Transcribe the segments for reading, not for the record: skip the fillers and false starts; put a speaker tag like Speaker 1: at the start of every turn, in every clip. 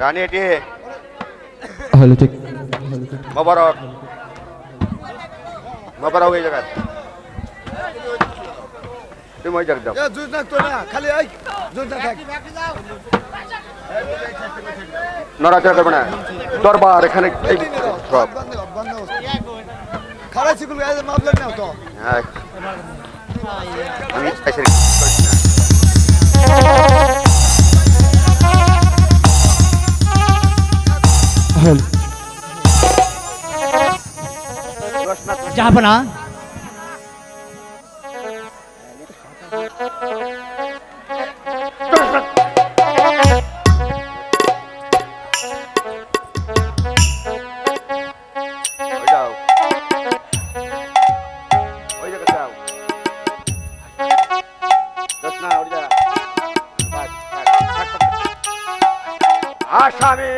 Speaker 1: রানী এটি
Speaker 2: হ্যালো ঠিক
Speaker 1: মোবারক মোবারক এই জায়গা তুমি ওই জায়গা দাও
Speaker 3: জুজ না তো না খালি এই জুজ না থাক
Speaker 1: নড়াচড়া করবে না দরবার এখানে সব
Speaker 3: খারাপ সিকুল গায়ে মাপলেন না তো
Speaker 1: হ্যাঁ আমি এসে
Speaker 2: হ্যালো
Speaker 4: যাব না
Speaker 1: আসামি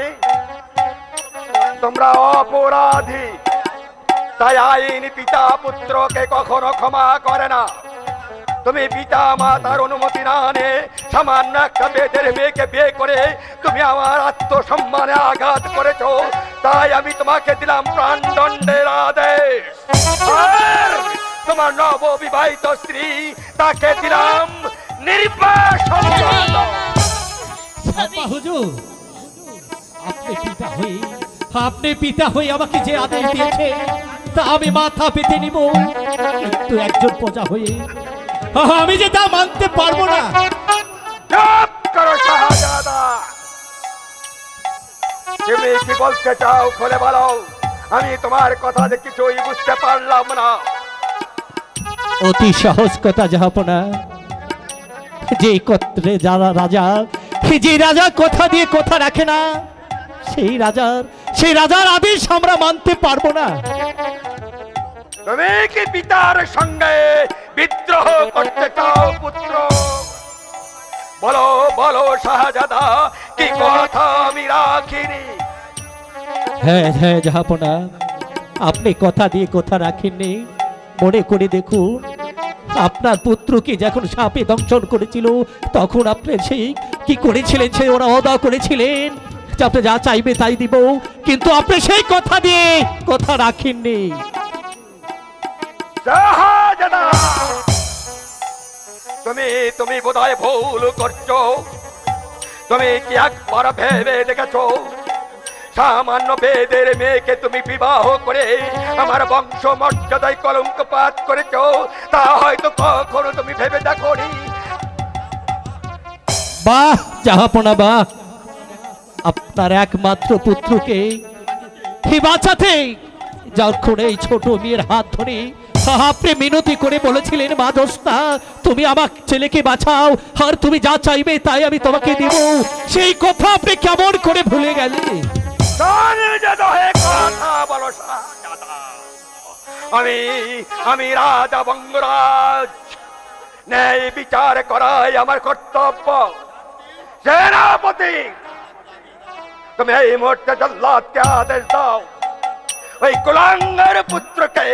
Speaker 1: তোমরা অপরাধী তাই আইন পিতা পুত্রকে কখনো ক্ষমা করে না তুমি পিতা মাতার অনুমতি না নিয়ে সামান্য একটা বেদের মেয়েকে বিয়ে করে তুমি আমার আত্মসম্মানে আঘাত করেছো তাই আমি তোমাকে দিলাম প্রাণদণ্ডের আদেশ আর তোমার নববিবাহিত স্ত্রী তাকে দিলাম নির্বাসন দণ্ড।
Speaker 4: হুজুর আপনি পিতা হয়ে আমাকে যে আদেশ দিয়েছে তা আমি মাথা পেতে নিব কিন্তু একজন প্রজা হয়ে আমি যে তা মানতে পারবো না।
Speaker 1: চুপ করো শাহজাদা তুমি কি বলতে চাও খুলে বলো আমি তোমার কথা যে কিছুই বুঝতে পারলাম না।
Speaker 4: অতি সহজ কথা জাহাপনা যে কত্রে যারা রাজা যে রাজা কথা দিয়ে কথা রাখে না সেই রাজার আদেশ আমরা মানতে পারবো না।
Speaker 1: তুমি কি পিতার সঙ্গে বিদ্রোহ করতে চাও পুত্র? বলো বলো শাহজাদা কি কথা আমি রাখিনি?
Speaker 4: হ্যাঁ হ্যাঁ জাহাপনা আপনি কথা দিয়ে কথা রাখেননি মনে করে দেখুন আপনার পুত্রকে যখন সাপে দংশন করেছিল তখন আপনি সেই কি করেছিলেন সেই ওরা অদা করেছিলেন যে আপনি যা চাইবে তাই দিব কিন্তু আপনি সেই কথা দিয়ে কথা রাখেননি।
Speaker 1: শাহজাদা তুমি বোধহয় ভুল করছো। তুমি কি একবার ভেবে দেখেছো সামান্য বেদের মেয়েকে তুমি বিবাহ করে আমার বংশ মর্যাদায় কলঙ্কপাত করেছো তা হয়তো কখনো তুমি ভেবে দেখোনি।
Speaker 4: বাহ জাহাপনা বাহ আপনার একমাত্র পুত্রকে বাঁচাতে যখন এই ছোট মেয়ের হাত ধরে আপনি মিনতি করে বলেছিলেন মা দোস্তা তুমি আমার ছেলেকে বাঁচাও আর তুমি যা চাইবে তাই আমি তোমাকে দেব সেই কথা আপনি কেমন করে ভুলে গেলেন?
Speaker 1: আমি রাজা বঙ্গরাজ ন্যায় বিচার করাই আমার কর্তব্য। সেনাপতি তুমি এই মুহূর্তে জল্লাদকে আদেশ দাও ওই কুলাঙ্গার পুত্রকে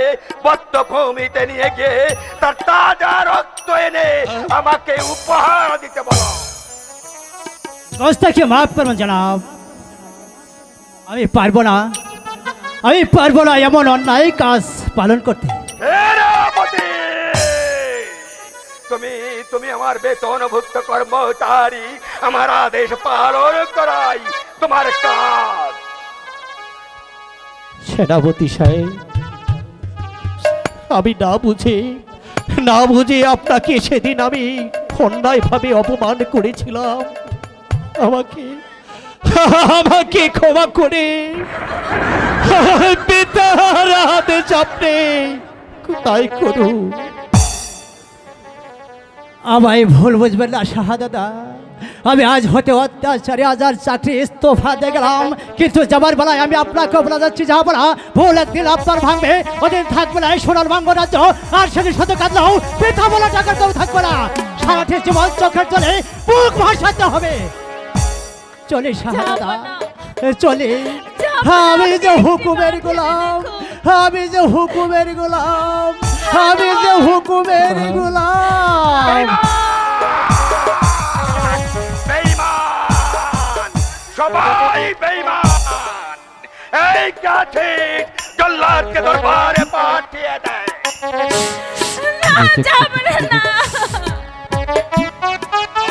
Speaker 1: বদ্ধভূমিতে নিয়ে গিয়ে তার তাজা রক্ত এনে আমাকে উপহার দিতে বলো।
Speaker 5: দোস্তাকে মাফ করবেন জনাব আমি পারবো না এমন অন্যায় কাজ পালন করতে।
Speaker 1: সেনাপতি তুমি আমার বেতনভুক্ত কর্মচারী আমার আদেশ পালন করাই তোমার কাজ।
Speaker 4: সেনাপতি সাহেব আমি না বুঝে আপনাকে সেদিন আমি অন্যায়ভাবে অপমান করেছিলাম আমাকে ক্ষমা করে পিতার আদেশ আপনি তাই করুন।
Speaker 5: আমায় ভুল বুঝবেন না শাহজাদা আমি আজ হতে অত্যাচারে আজার চাকরি ইস্তফা দিয়ে গেলাম কিন্তু যাবার বেলায় আমি আপনাকে বলে যাচ্ছি যাবো না ভুল একদিন আপনার ভাঙবে ওদিন থাকবে না এই সোনার ভাঙ্গ রাজ্য আর সেদিন সাথে কাঁদলেও পিতা বলা টাকার কেউ থাকবে না সারাটি জীবন চোখের জলে বুক ভাসাতে হবে। চলে শাহজাদা চলে আমি যে হুকুমের গোলাম
Speaker 1: সবাই বেঈমান। এই কাঠির জল্লাদকে দরবারে পাঠিয়ে দেয়।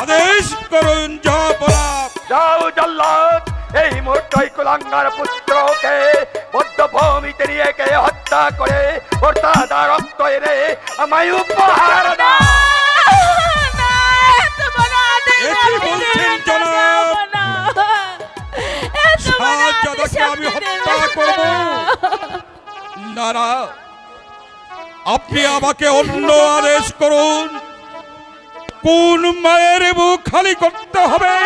Speaker 6: আদেশ করুন জাহাপনা।
Speaker 1: যাও জল্লাদ, এই মুহূর্তে কুলাঙ্গার পুত্রকে বদ্ধভূমিতে নিয়ে গিয়ে হত্যা করে ওর দাদা রক্ত এনে আমায় উপহার দাও।
Speaker 6: এটি বলছেন জনাব, শাহজাদাকে আমি হত্যা করব? না না, আপনি আমাকে অন্য আদেশ করুন। কোন মায়ের বুক খালি করতে হবে,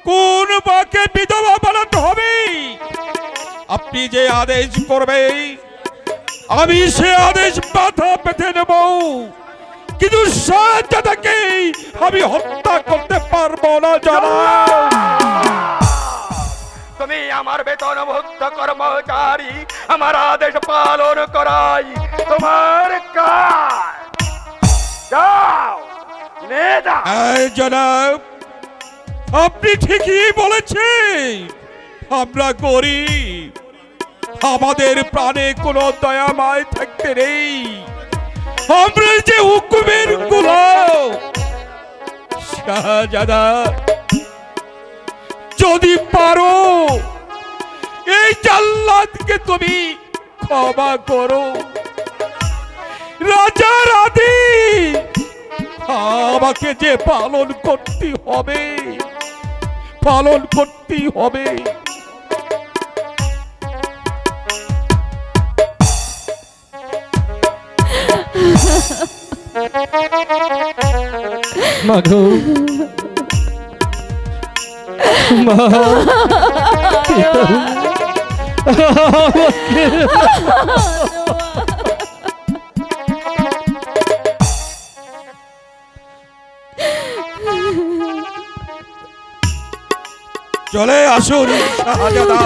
Speaker 6: কোন মাকে বিধবা বানাতে হবে, আপনি যে আদেশ করবে আমি সে আদেশ মাথা পেতে নেব। কিন্তু শাহজাদাকে আমি হত্যা করতে পারবো না জনাব।
Speaker 1: তুমি আমার বেতনভুক্ত কর্মচারী, আমার আদেশ পালন করাই তোমার কাজ। যাও নিয়ে যাও।
Speaker 6: এই জনাব, আপনি ঠিকই বলেছেন, আমরা গরিব, আমাদের প্রাণে কোনো দয়া মায় থাকতে নেই। আমরা যে হুকুমের গোলাম। শাহজাদা, যদি পারো এই জাল্লাদকে তুমি ক্ষমা করো। রাজার আদেশ আমাকে যে পালন করতে হবে, পালন করতেই হবে।
Speaker 2: মাগো মা,
Speaker 6: চলে আসুন শাহজাদা।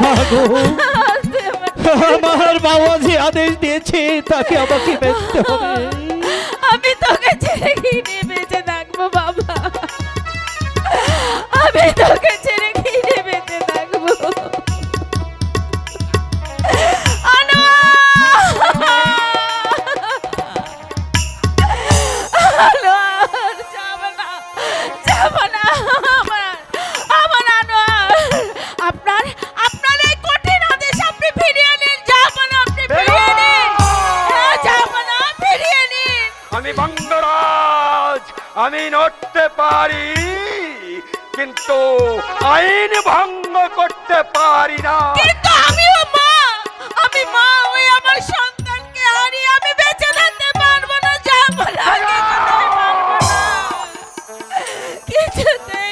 Speaker 2: মাগো আমার বাবা যে আদেশ দিয়েছে তাকে আমাকে বেচতে হবে।
Speaker 7: আমি তোকে ছেড়ে কি নিয়ে বেঁচে থাকবো বাবা? আমি তোকে ছেড়ে কি নিয়ে বেঁচে থাকবো? আপনার এই কঠিন আদেশ আপনি ফিরিয়ে নিন। জাহাপনা, আপনি ফিরিয়ে নিন। জাহাপনা, ফিরিয়ে নিন।
Speaker 1: আমি বঙ্গরাজ, আমি নড়তে পারি কিন্তু আইন ভঙ্গ করতে পারি না।
Speaker 7: কিন্তু আমিও মা, আমি মা হয়ে আমার সন্তানকে হারিয়ে আমি বেঁচে থাকতে পারবো না। জাহাপনা, কিছুতেই পারবো না।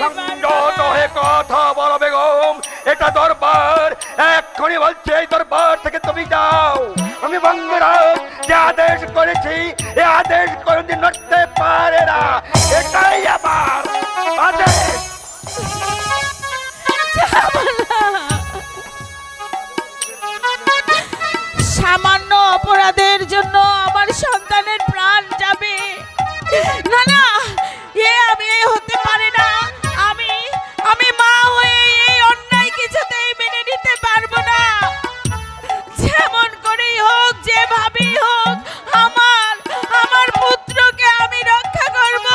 Speaker 1: সংযত হয়ে কথা বলো বেগম, এটা দরবার, এক্ষুনি বলছে এই দরবার থেকে তুমি যাও। আমি বঙ্গরাজ যে আদেশ করেছি এই আদেশ কোনদিন নড়তে পারে না, এটাই আমার আদেশ।
Speaker 7: সামান্য অপরাধের জন্য আমার সন্তানের প্রাণ যাবে না? না, আমি হতে পারে না। আমি মা হয়ে এই অন্যায় কিছুতেই মেনে নিতে পারবো না। যেমন করেই হোক, যেভাবেই হোক, আমার পুত্রকে আমি রক্ষা করব।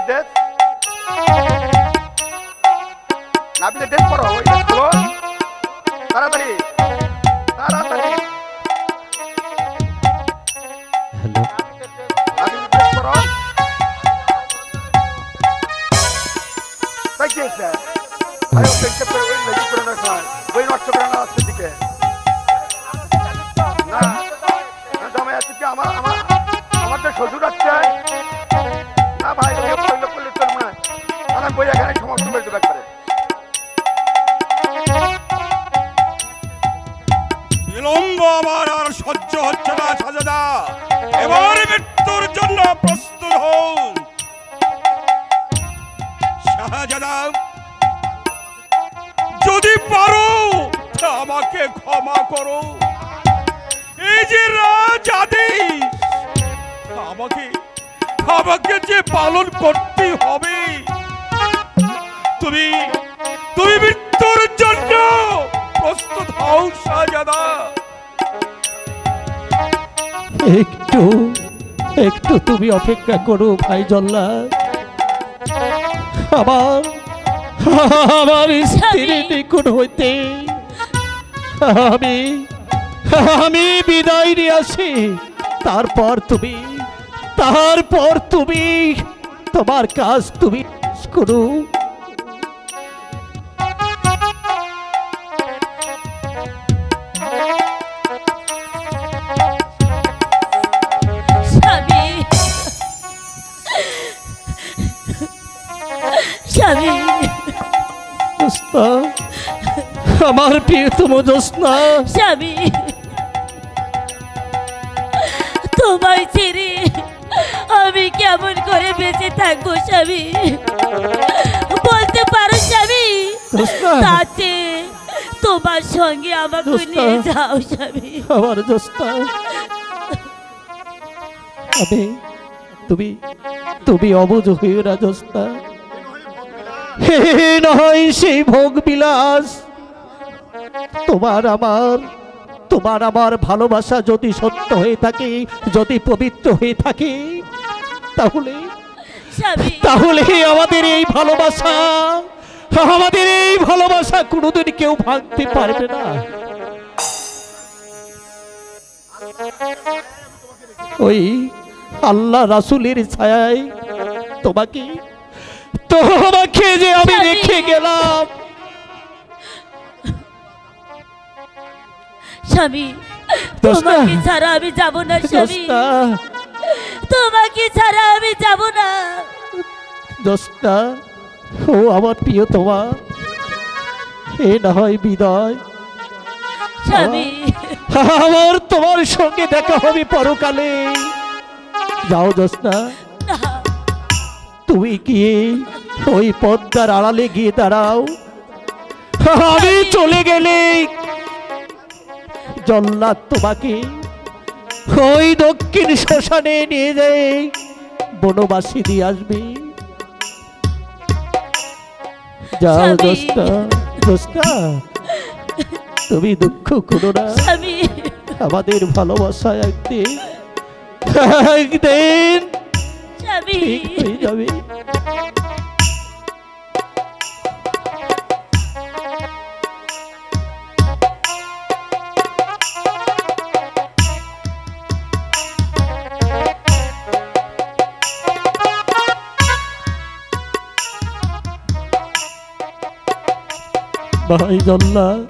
Speaker 1: ড্রেস নাবিলের ড্রেস পরো, ওই ড্রেস পরো তাড়াতাড়ি তাড়াতাড়ি।
Speaker 4: হ্যালো,
Speaker 1: নাবিলের ড্রেস পরো। তাই কি হয়েছে? আরে ও পেন্টে পরে ওই লেগে পরে না খায়, ওই নষ্ট করে না আসছে দিকে না না জামাই আছে কি আমার আমার আমার তো শ্বশুর আছে না ভাই, করলে করলে চলবে না, আমি বই এখানে সমস্ত বের দেবে করে।
Speaker 6: বিলম্ব আমার আর সহ্য হচ্ছে না শাহজাদা, এবার মৃত্যুর জন্য প্রস্তুত হন। শাহজাদা যদি পারো আমাকে ক্ষমা করো, এই যে রাজ আদেশ আমাকে আমাকে যে পালন করতে হবে, তুমি তুমি মৃত্যুর জন্য প্রস্তুত হও শাহজাদা।
Speaker 4: একটু একটু তুমি অপেক্ষা করো ভাই জল্লাদ। আমার আমার স্ত্রীর নিকট হইতে আমি আমি বিদায় নিয়ে আসি, তারপর তুমি তোমার কাজ তুমি করো।
Speaker 7: স্বামী স্বামী
Speaker 4: জোৎস্না, আমার প্রিয়তম জোৎস্না,
Speaker 7: স্বামী, তোমায় ছেড়ে আমি কেমন করে বেঁচে থাকবো স্বামী, বলতে পারো স্বামী?
Speaker 4: জোৎস্না,
Speaker 7: তাতে তোমার সঙ্গে আমাকে
Speaker 4: জোৎস্না,
Speaker 7: নিয়ে যাও স্বামী।
Speaker 4: আমার জোৎস্না, আমি তুমি তুমি অবুঝ হইও না জোৎস্না। হে নয় সেই ভোগ বিলাস, তোমার আমার ভালোবাসা যদি সত্য হয়ে থাকে, যদি পবিত্র হয়ে থাকে, তাহলে
Speaker 7: স্বামী
Speaker 4: তাহলে আমাদের এই ভালোবাসা কোনোদিন কেউ ভাঙতে পারবে না। ওই আল্লাহ রাসূলের ছায়ায় তোমাকে যে আমি রেখে গেলাম,
Speaker 7: স্বামী,
Speaker 4: জোৎস্না,
Speaker 7: তোমাকে ছাড়া আমি যাব না স্বামী,
Speaker 4: জোৎস্না,
Speaker 7: তোমাকে ছাড়া আমি যাব না।
Speaker 4: জোৎস্না, ও আমার প্রিয়তমা, এ না হয় বিদায়।
Speaker 7: স্বামী
Speaker 4: আমার তোমার সঙ্গে দেখা হবে পরকালে। যাও জোৎস্না,
Speaker 7: না,
Speaker 4: তুমি গিয়ে ওই পদ্মার আড়ালে গিয়ে দাঁড়াও। আমি চলে গেলে জল্লাদ তোমাকে ওই দক্ষিণ শ্মশানে নিয়ে যায় বনবাসী দিয়ে আসবে। যাও
Speaker 7: স্বামী।
Speaker 4: জোৎস্না, জোৎস্না, তুমি দুঃখ করো না,
Speaker 7: স্বামী
Speaker 4: আমাদের ভালোবাসা একদিন
Speaker 7: স্বামী
Speaker 4: ঠিক হয়ে যাবে। ভাই জল্লাদ,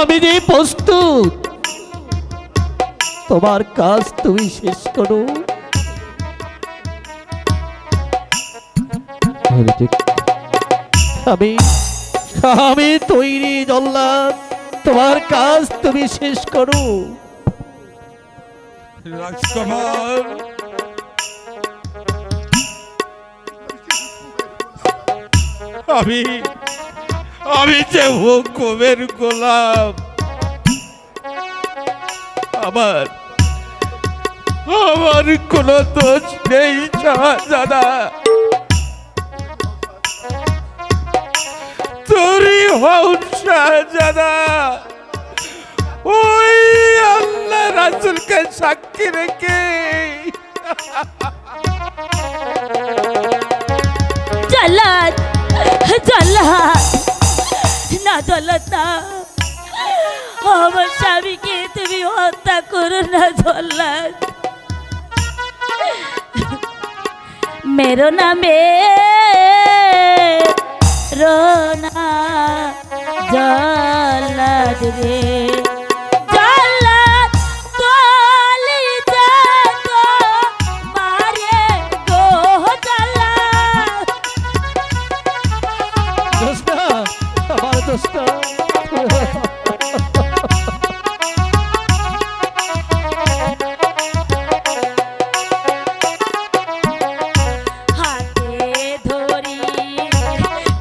Speaker 4: আমি যে প্রস্তুত, তোমার কাজ তুমি শেষ করো। আমি তৈরি জল্লাদ, তোমার কাজ তুমি শেষ করো।
Speaker 6: রাজকুমার, আমি যে হুকুমের গোলাম, আমার কোনো দোষ নেই শাহজাদা। তোরই হও শাহজাদা, ওই আল্লাহ
Speaker 2: রাসূলকে সাক্ষী রেখে
Speaker 7: জল্লাদ জল্লাদ না জল্লাদ না আমার স্বামীকে তুমি হত্যা করো না জল্লাদ মেরো নামে রোনা জল্লাদ রে জল্লাদ বলি যত মারে গো জল্লাদ
Speaker 4: দোস্ত আমার দোস্ত
Speaker 7: হাতে ধরি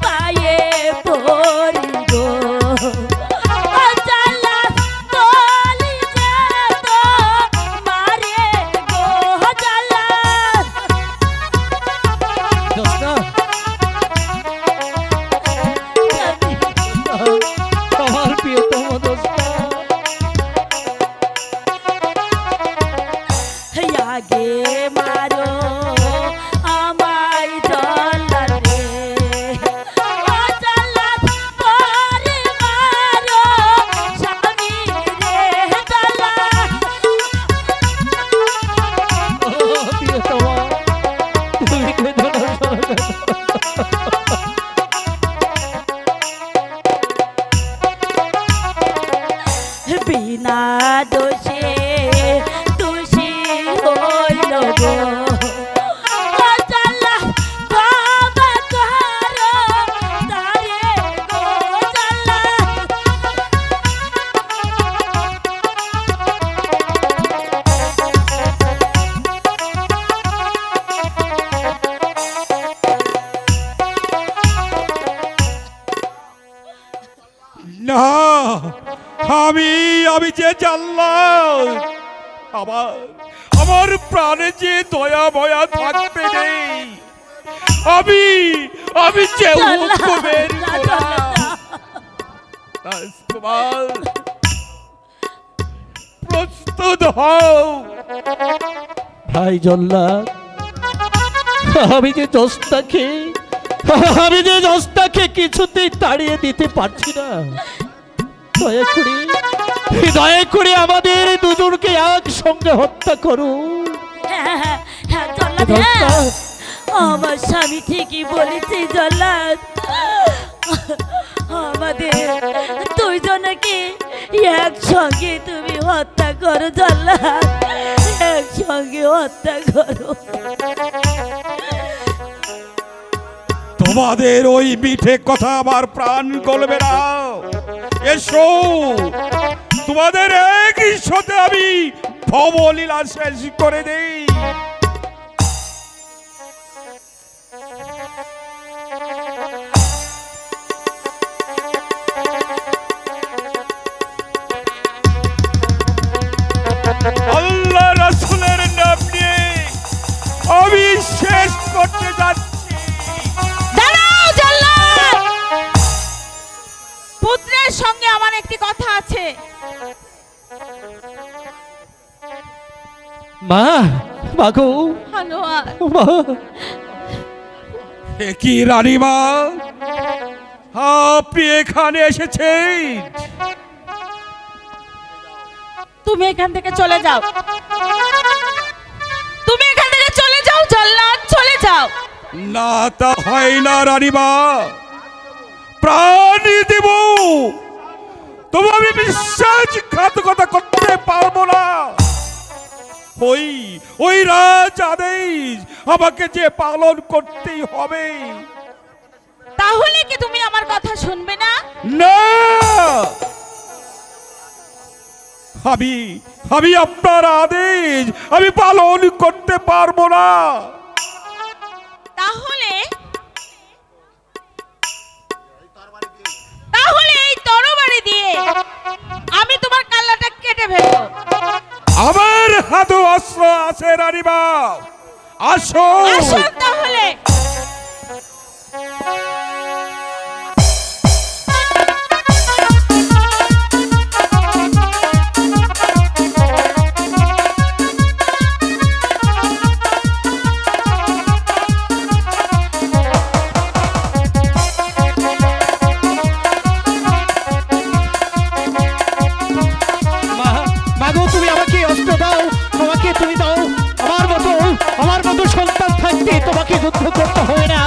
Speaker 7: পায়ে পড়ি গো জল্লাদ বলি যত মারে গো জল্লাদ
Speaker 4: দোস্ত আমার প্রিয়তম দোস্ত
Speaker 7: আগে মারো আমায় জল্লাদ রে ও জল্লাদ পরে মারো স্বামী রে জল্লাদ
Speaker 4: প্রিয়তম তুমি কেঁদো না
Speaker 7: বিনা দোষে দোষী হইল গো ও জল্লাদ বাবা করো তারে গো জল্লাদ
Speaker 6: না, আমি আমি যে জানলাম আমার আমার প্রাণে যে দয়া ভয়া থাকবে নেই, আমি আমি যে হুকুমের গোলাম। রাজকুমার, প্রস্তুত হও।
Speaker 4: ভাই জল্লাদ আমি যে জস্তাকে কিছুতেই তাড়িয়ে দিতে পারছি না। দয়া করে আমাদের দুজনকে একসঙ্গে হত্যা করুন।
Speaker 7: হ্যাঁ, জল্লাদ, হ্যাঁ। আমার স্বামী ঠিকই বলেছে জল্লাদ, আমাদের দুইজনকে একসঙ্গে তুমি হত্যা করো জল্লাদ, একসঙ্গে হত্যা করো।
Speaker 6: তোমাদের ওই মিঠে কথা আমার প্রাণ গলবে না। এসো, তোমাদের একই সাথে আমি ভবলীলা শেষ করে দেই। আল্লাহ রাসূলের নাম নিয়ে আমি শেষ করতে যাচ্ছি।
Speaker 7: দাঁড়াও জল্লাদ, পুত্রের সঙ্গে আমার একটি কথা আছে।
Speaker 4: মা, মাগো,
Speaker 7: হানোয়ার,
Speaker 4: মা।
Speaker 6: কি রানীমা, আপনি এখানে এসেছেন?
Speaker 7: তুমি এখান থেকে চলে যাও, তুমি এখান থেকে চলে যাও জল্লাদ, চলে যাও।
Speaker 6: না, তা হয় না রানীমা, প্রাণ দেব, তবু আমি বিশ্বাসঘাতকতা করতে পারবো না। ওই রাজ আদেশ আমাকে যে পালন করতেই হবে।
Speaker 7: তাহলে কি তুমি আমার কথা শুনবে না?
Speaker 6: না, আমি আপনার আদেশ আমি পালন করতে পারবো না।
Speaker 7: তাহলে এই তরবারি দিয়ে আমি তোমার কাল্লাটা কেটে ফেলবো।
Speaker 6: আমার হাতে অস্ত্র আছে রানীমা, আসো।
Speaker 7: আসো তাহলে।
Speaker 4: মাগো তুমি আমাকে অস্ত্র দাও, আমাকে তুমি দাও, আমার মতো সন্তান থাকতে তোমাকে যুদ্ধ করতে হয় না।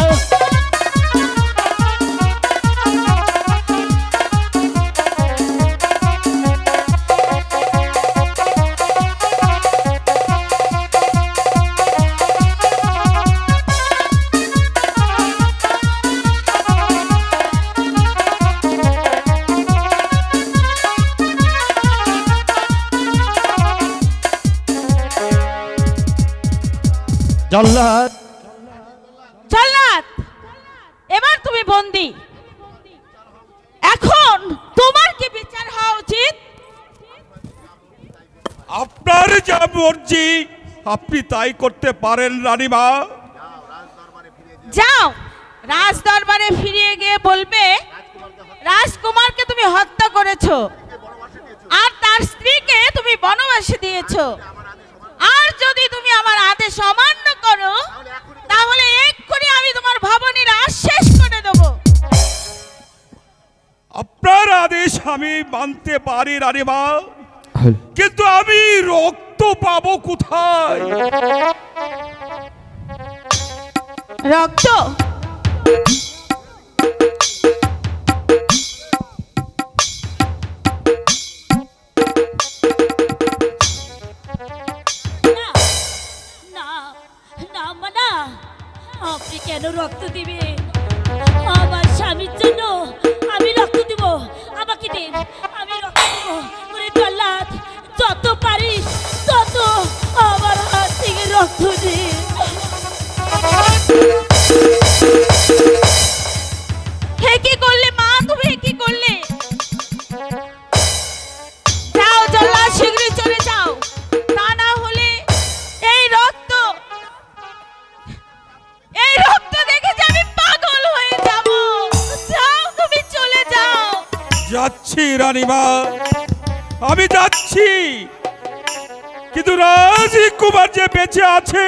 Speaker 4: জল্লাদ
Speaker 7: জল্লাদ, এবার তুমি বন্দি। এখন তোমার কি বিচার হওয়া উচিত?
Speaker 6: আপনার যা মর্জি আপনি তাই করতে পারেন রানীমা।
Speaker 7: যাও রাজ দরবারে ফিরিয়ে গিয়ে বলবে রাজকুমারকে তুমি হত্যা করেছো আর তার স্ত্রীকে তুমি বনবাসে দিয়েছো। আর যদি তুমি আমার আদেশ অমান্য করো তাহলে এক্ষুনি আমি তোমার ভবনের রাজ শেষ করে দেব।
Speaker 6: আপনার আদেশ আমি মানতে পারি রানীমা, কিন্তু আমি রক্ত পাবো কোথায়?
Speaker 7: রক্ত?
Speaker 8: আপনি কেন রক্ত দিবেন? আমার স্বামীর জন্য আমি রক্ত দিব। আমাকে দিন, আমি রক্ত দিব। ওরে জল্লাদ, যত পারিস তত আমার হাত থেকে রক্ত দে।
Speaker 7: হে কি করলে মা, তুমি কি করলে? যাও জল্লাদ, শীঘ্রই চলে যাও, তা না হলে এই রক্ত দেখে যে আমি পাগল হয়ে যাব। যাও, তুমি চলে যাও।
Speaker 6: যাচ্ছি রানীমা, আমি যাচ্ছি, কিন্তু রাজকুমার যে বেঁচে আছে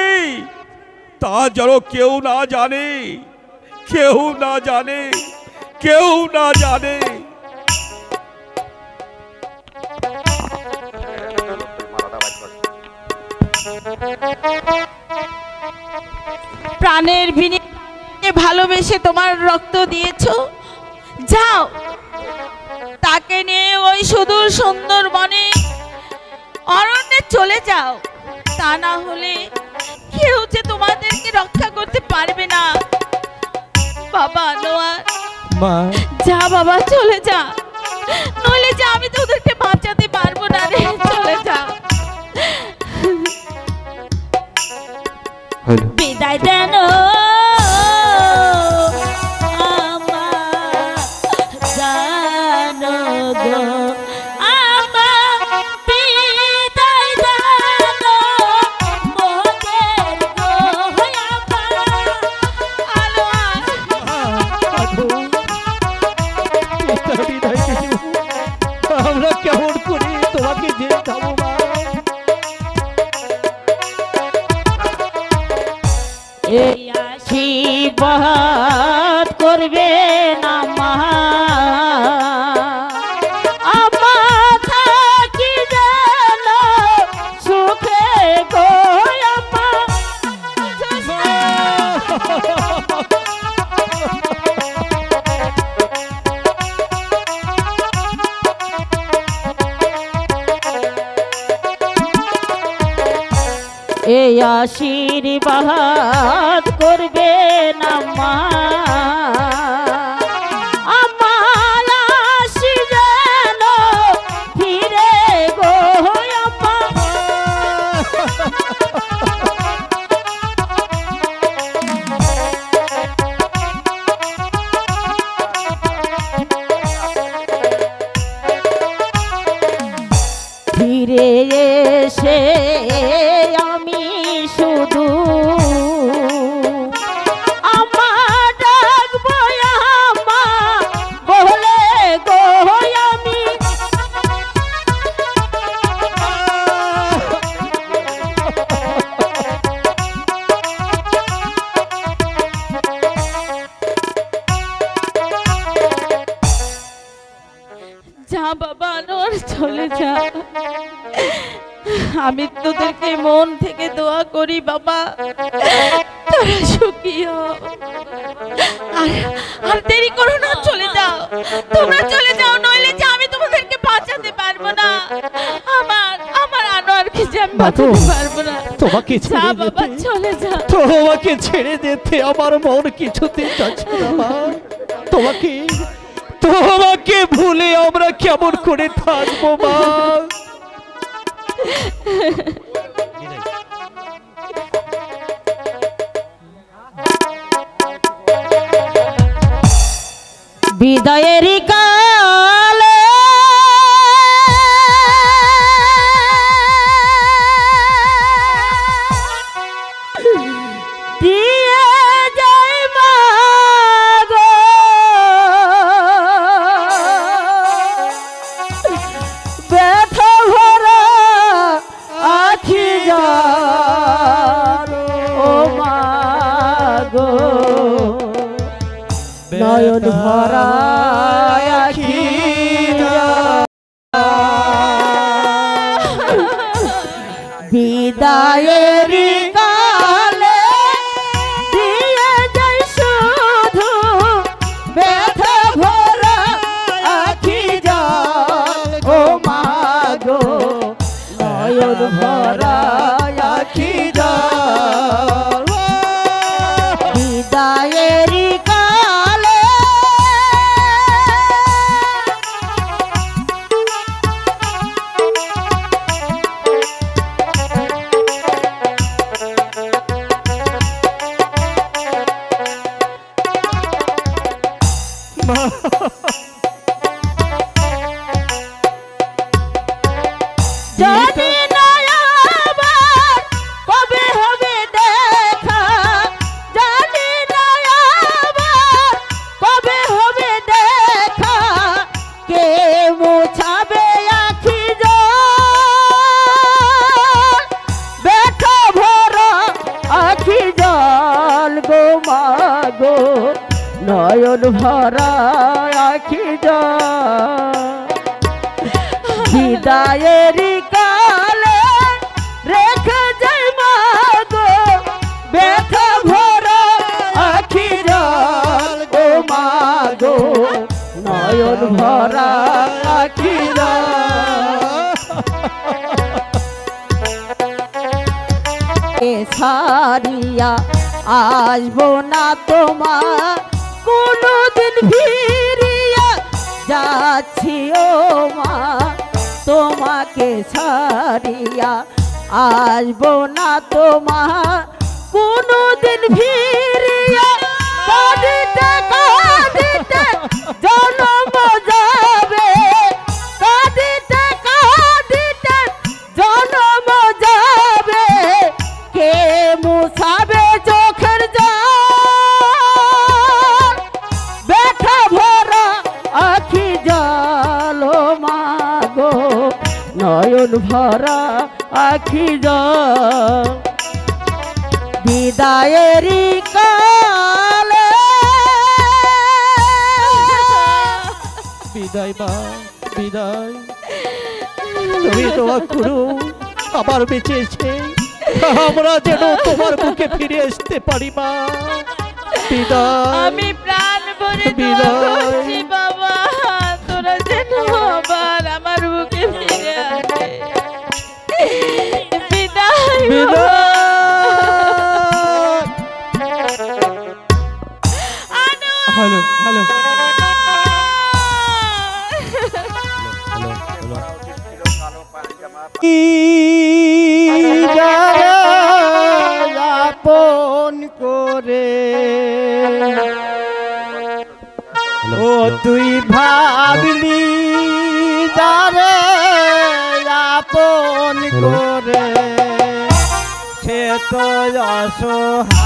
Speaker 6: তা যেন কেউ না জানে, কেউ না জানে, কেউ না জানে।
Speaker 7: প্রাণের বিনিময়ে ভালোবেসে তোমার রক্ত দিয়েছো, যাও তাকে নিয়ে ওই সুদূর সুন্দর বনে অরণ্যে চলে যাও। তা না হলে কেউ যে তোমাদেরকে রক্ষা করতে পারবে না। বাবা আনোয়ার,
Speaker 4: মা,
Speaker 7: যা বাবা, চলে যা, নইলে যে আমি তোদেরকে বাঁচাতে পারবো না রে। চলে যা।
Speaker 8: বিদায় দেন আমার জানো গো, আমার বিদায় দেন মোদের গো
Speaker 7: আনোয়ার,
Speaker 4: আমরা কেমন করে তোমাকে যেতাম মা?
Speaker 8: এই আশীর্বাদ করবে না মা, আমার থাকি যেন সুখে গো আমার। এই আশীর্বাদ করবে না মা, আমার আশি যেন ফিরে গো আমার। ফিরে এসে আমি শুধু আমার ডাকবো আমা বলে গো আমি।
Speaker 7: যা বাবা আনোয়ার, চলে যা। আমি তোদেরকে মন থেকে দোয়া করি বাবা, তোরা সুখী হও। আর দেরি করো না, চলে যাও, তোমরা চলে যাও, নইলে যে আমি তোমাদেরকে বাঁচাতে পারবো না। আমার আনোয়ারকে যে আমি বাঁচাতে পারবো না।
Speaker 4: তোমাকে
Speaker 7: যা বাবা, চলে যা।
Speaker 4: তোমাকে ছেড়ে যেতে আমার মন কিছুতে যাচ্ছে না মা। তোমাকে ভুলে আমরা কেমন করে থাকবো মা?
Speaker 7: বিদায়ের কালে দিয়ে যাই মা গো, ব্যথা ভরা আখি যার ও মা গো, নয়ন ভরা আখি বিদায়ের কালে দিয়ে যাই শুধু ব্যথা ভরা আখি যার ও মা গো, নয়ন ভরা আখি যার বিদায়ের যদি না আবার কবে হবে দেখা, জানি না আবার কবে হবে দেখা, কে মোছাবে আখি জল, ব্যথা ভরা আখি জল গো মা গো, নয়ন ভরা আখি জল বিদায়ের কালে রেখে যাই মা গো, ব্যথা ভরা আখি জল গো মা গো, নয়ন ভরা আখি সারিয়া আসবো না তোমার কোনদিন ফিরিয়া যাচ্ছি ও মা, তোমাকে ছাড়িয়া আসবো না তোমার কোনদিন ফিরিয়া, কাঁদিতে কাঁদিতে জনম যাবে, কাঁদিতে কাঁদিতে জনম যাবে, কে মুছাবে চোখের জল, ব্যথা ভরা আখি জল মা গো, নয়ন ভরা আখি জল বিদায়ের কালে।
Speaker 4: বিদায় মা, বিদায়। তুমি দোয়া করো আবার বেঁচে এসে আমরা যেন তোমার বুকে ফিরে আসতে পারি মা। বিদায়।
Speaker 7: আমি প্রাণ ভরে দোয়া করছি বাবা, তোরা যেন আবার আমার বুকে ফিরে আসে। বিদায়
Speaker 4: বিদায়। হ্যালো হ্যালো
Speaker 5: আপন করে ও তুই ভাবলি যারে আপন করে, সে তো অসহায়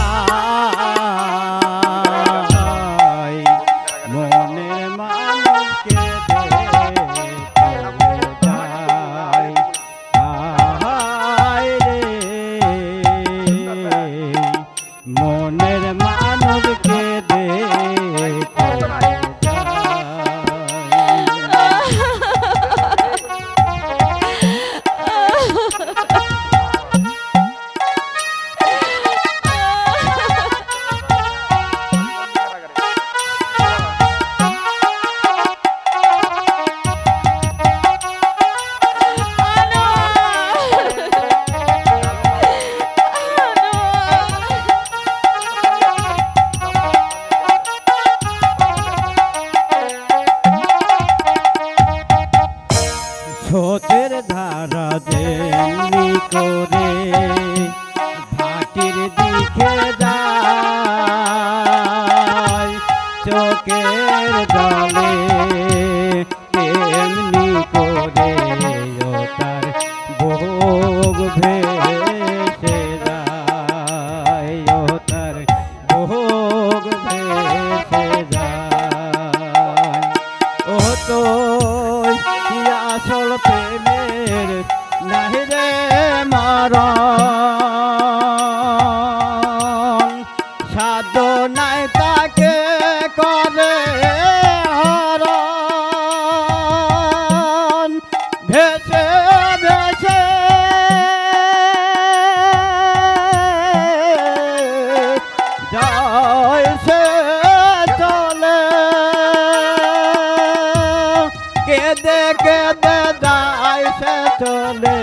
Speaker 5: মনের মানুষকে মনের মানবকে করে ভাটির দিকে যায় চোখের জলে তেমনি করে ও তার ভোগ ভেসে যায় ও তার ভোগ ভেসে যায় ও তো আসল প্রেমের নাহি রে মরণ সাধ্য নাই তাকে করে হরণ ভেসে ভেসে যায় সে চলে কেদে কেদে যায় সে চলে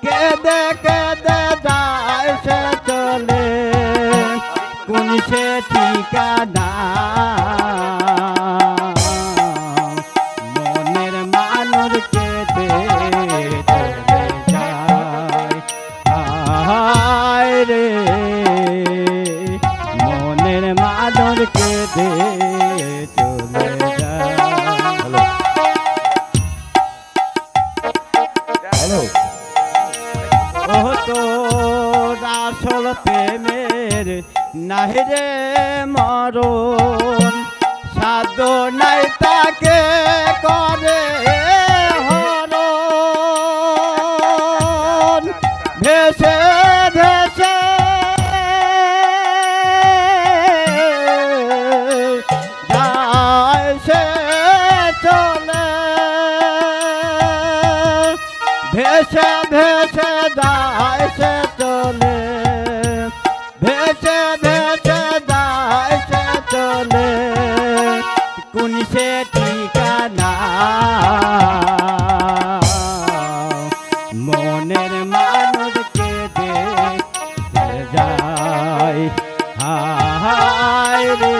Speaker 5: কেদে কেদে যায় সে চলে কোন সে ঠিকানা মনের মানুষ কেদে চলে যায় হায় রে মনের মানুষ কেদে চলে যায় ও তো আসল প্রেমের নাহি রে মরণ সাধ্য নাই তাকে করে হরণ ভেসে ভেসে যায় সে চলে ভেসে ভেসে যায় সে চলে ভেসে ভেসে যায় সে চলে কোন সে ঠিকানা মনের মানুষ কেটে যায় হায় রে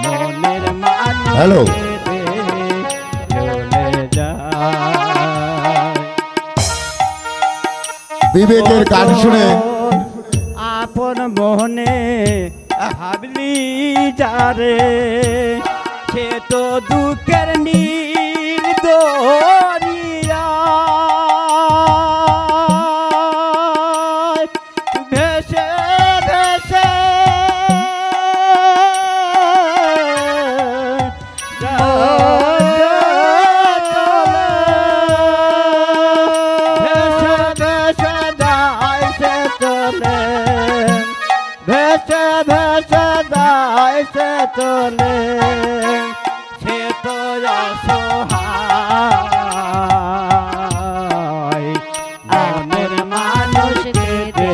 Speaker 5: মনের মানুষ
Speaker 3: হ্যালো।
Speaker 5: চলে যায়
Speaker 3: বিবেকের গান শুনে
Speaker 5: আপন মনে ভাবলি যারে সে তো দুঃখের নীল দরিয়া ভেসে ভেসে ভেসে ভেসে যায় সে চলে সে তো অসহায় মনের মানুষ কেটে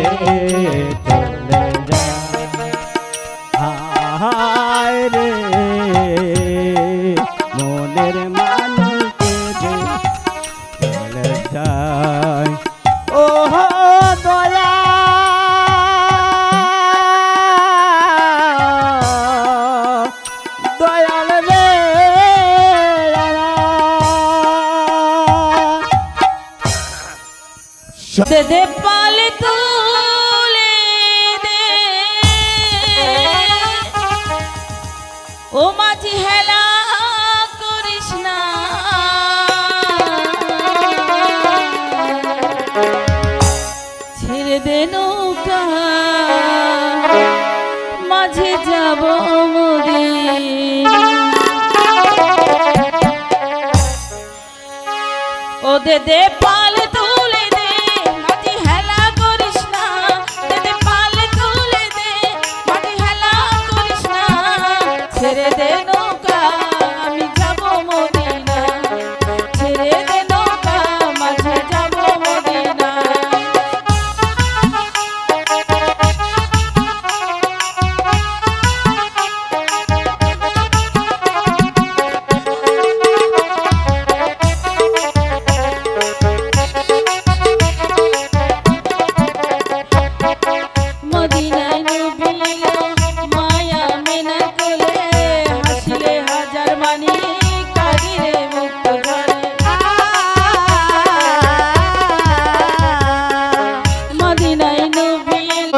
Speaker 5: চলে যায় হায় রে মনের মানুষ কেটে চলে যায় ও দয়া দয়াল রে
Speaker 7: দে দে পালে তুলে দে ও মাঝি হেলা করিস না ছেড়ে দে নৌকা মাঝে যাব মদিনা ও দে দে পালে তুলে দে মাঝি হেলা করিস না দে দে পালে তুলে দে মাঝি হেলা করিস না ছেড়ে দে নৌকা আমি যাব মদিনা ছেড়ে দে নৌকা মাঝে যাব মদিনা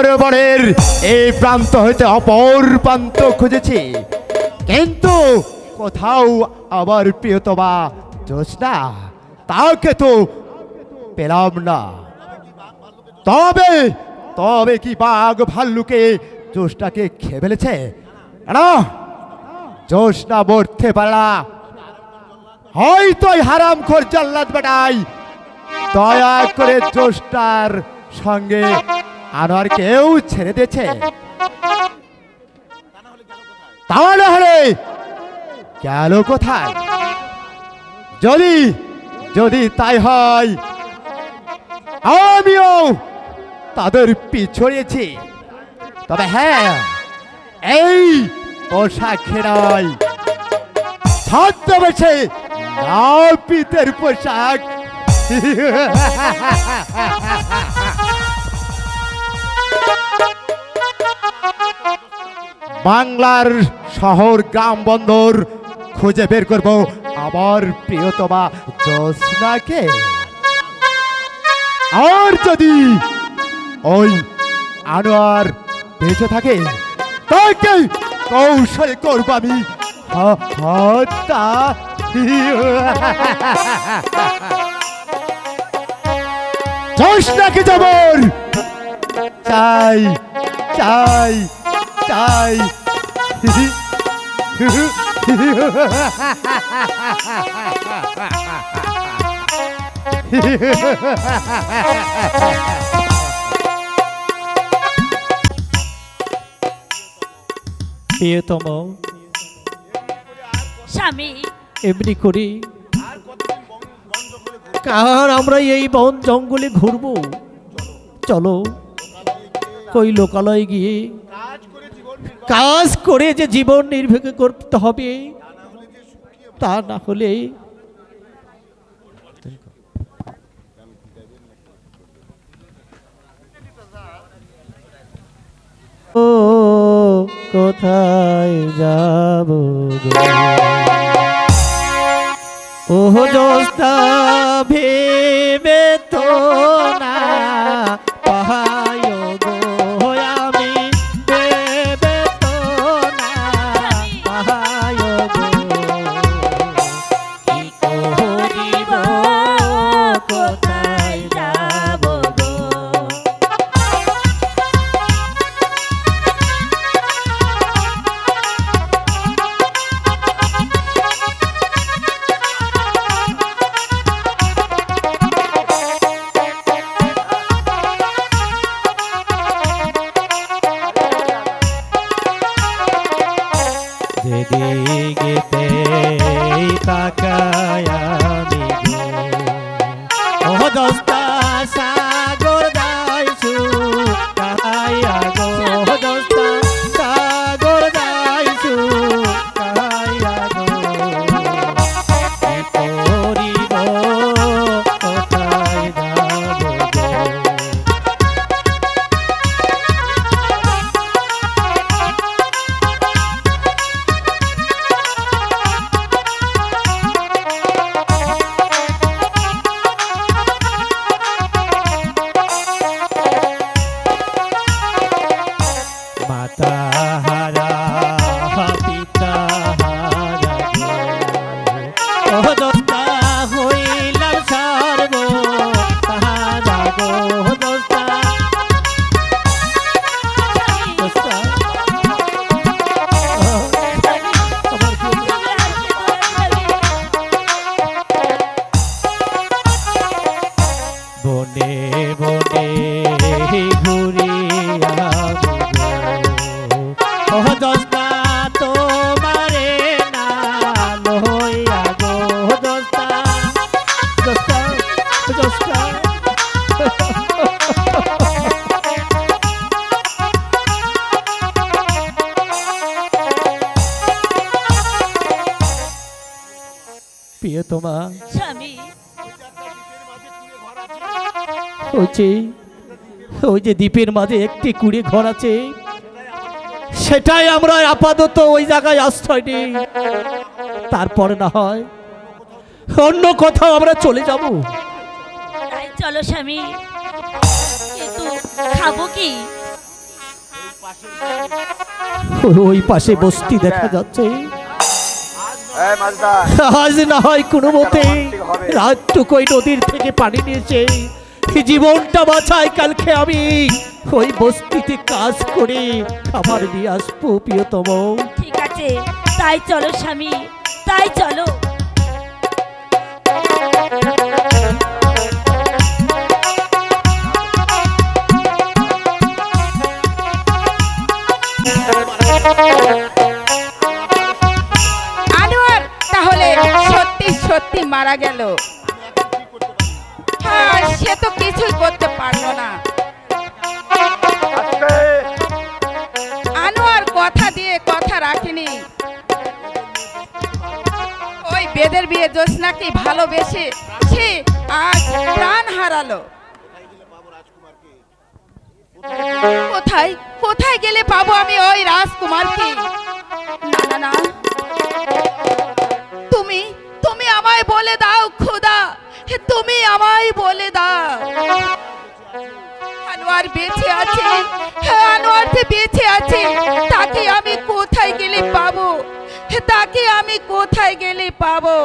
Speaker 9: সরোবরের এই প্রান্ত হইতে অপর প্রান্ত খুঁজেছি, কিন্তু কোথাও আবার প্রিয়তমা জোৎস্না তাকে তো পেলাম না। তবে তবে কি বাঘ ভাল্লুকে জোৎস্নাকে খেয়ে ফেলেছে? না, জোৎস্না মরতে পারে না। হয়তো হারামখোর জাল্লাদ বেটাই দয়া করে জোৎস্নার সঙ্গে আনোয়ারকেও ছেড়ে দিয়েছে। তা না হলে গেল কোথায়? যদি যদি তাই হয়, আমিও তাদের পিছড়িয়েছি। তবে হ্যাঁ, এই পোশাকে নয়, ছদ্মবেশে নাপিতের পোশাক। বাংলার শহর গ্রাম বন্দর খুঁজে বের করব আমার প্রিয়তমা জোৎস্নাকে। আর যদি ওই আনোয়ার বেঁচে থাকে, তাকে কৌশলে করব আমি হত্যা। জোৎস্নাকে যেমন চাই চাই চাই।
Speaker 4: প্রিয়তম,
Speaker 8: স্বামী
Speaker 4: এমনি করি কার আমরা এই বন জঙ্গলে ঘুরবো? চলো কই লোকালয়ে গিয়ে কাজ করে যে জীবন নির্বাহ করতে হবে, তা না হলে ও কোথায় যাব গো? ও জোস্তা ভেবে তো না পাহায় গো, আমি ভেবে তো না পাহায় গো। কি করিব কোথায় যাব গো? যেদিকে তাকায় আমি গো, ও দোস্তা সাগর দাইছু কাহাইয়া গো, দোস্তা সাগর দাইছু কাহাইয়া গো। কি করিব কোথায় যাব গো? মাতা হারা পিতা হারা গো, ও দোস্তা হইলাম সর্ব হারা গো, দোস্তা দোস্তা আমার বনে বনে ঘুরি ও দোস্তা তোমারে না লইয়া গো, দোস্তা দোস্তা দোস্তা। প্রিয়তমা,
Speaker 8: স্বামী
Speaker 4: ওই যে দ্বীপের মাঝে একটি কুড়ে ঘর আছে, সেটাই আমরা আপাতত ওই জায়গায় আশ্রয় নিই। তারপরে না হয় অন্য কোথাও আমরা চলে যাব।
Speaker 8: তাই চলো স্বামী, কিন্তু খাবো কি?
Speaker 4: ওই পাশে বস্তি দেখা যাচ্ছে।
Speaker 1: এই মাঝদার,
Speaker 4: আজ না হয় কোনো মতে রাতটুকুই নদীর থেকে পানি নিয়েছে, জীবনটা বাঁচায়, কালকে আমি ওই বস্তিতে কাজ করে খাবার নিয়ে আসবো প্রিয়তম।
Speaker 8: ঠিক আছে, তাই চলো স্বামী, তাই চলো।
Speaker 7: আনোয়ার তাহলে সত্যি সত্যি মারা গেল? হ্যাঁ, সে তো কিছুই করতে পারলো না।
Speaker 1: আজকে
Speaker 7: আনোয়ার কথা দিয়ে কথা রাখেনি। ওই বেদের বিয়ে জোৎস্নাকে ভালোবেসে সে আজ প্রাণ হারালো। কোথায় কোথায় গেলে পাবো আমি ওই রাজকুমারকে? না না না, তুমি তুমি আমায় বলে দাও খোদা, তুমি আমায় বলে দাও। আনোয়ার বেঁচে আছে, হ্যাঁ আনোয়ার যে বেঁচে আছে, তাকে আমি কোথায় গেলে পাবো? তাকে আমি কোথায় গেলে পাবো?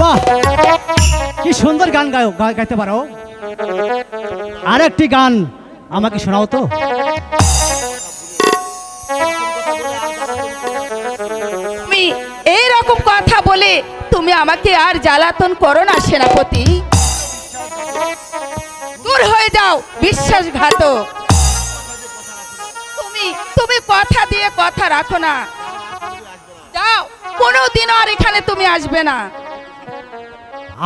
Speaker 5: বাহ, কি সুন্দর গান গাইতে পারো। আর একটি গান আমাকে শোনাও তো।
Speaker 7: তুমি এইরকম কথা বলে তুমি আমাকে আর জ্বালাতন করো না সেনাপতি। দূর হয়ে যাও বিশ্বাসঘাতক। তুমি তুমি কথা দিয়ে কথা রাখো না। যাও, কোনোদিনও আর এখানে তুমি আসবে না।